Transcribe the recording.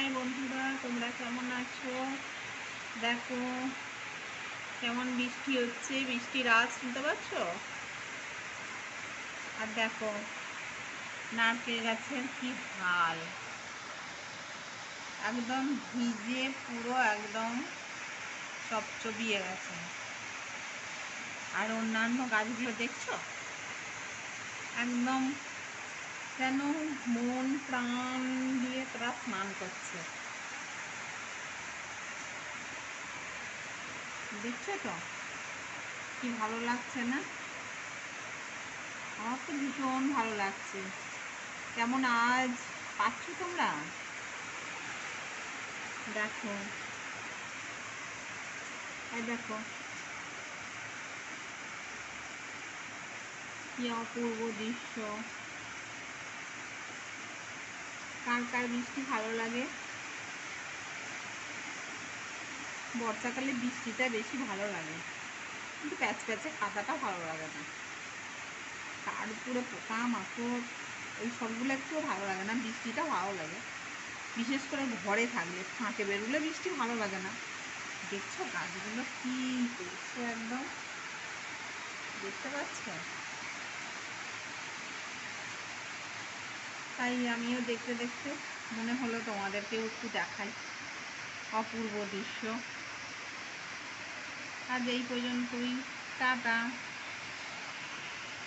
High বন্ধুরা, তোমরা কেমন আছো? দেখো কেমন বৃষ্টি হচ্ছে, বৃষ্টির আওয়াজ শুনতে পাচ্ছ? আর দেখো নারকেল গাছের কি হাল, একদম ভিজে পুরো একদম চবিয়ে গেছে। আর অন্যান্য গাছগুলো দেখছো একদম যেন মন প্রাণ দিয়ে তারা স্নান করছে। দেখছো তো কি ভালো লাগছে না? আমার তো ভীষণ ভালো লাগছে। কেমন আজ পাচ্ছ তোমরা? দেখো, এই দেখো কি অপূর্ব দৃশ্য। কার কার বৃষ্টি ভালো লাগে? বর্ষাকালে বৃষ্টিটা বেশি ভালো লাগে, কিন্তু প্যাচ প্যাচে কাদাটা ভালো লাগে না। তার উপরে পোকা মাকড় ওই সবগুলো একটুও ভালো লাগে না। বৃষ্টিটা ভালো লাগে, বিশেষ করে ঘরে থাকলে। ফাঁকে বেরোলে বৃষ্টি ভালো লাগে না। দেখছো গাছগুলো কি করছে, একদম দেখতে পাচ্ছ? তাই আমিও দেখতে দেখতে মনে হলো তোমাদেরকেও একটু দেখাই অপূর্ব দৃশ্য। আজ এই পর্যন্তই, টাটা।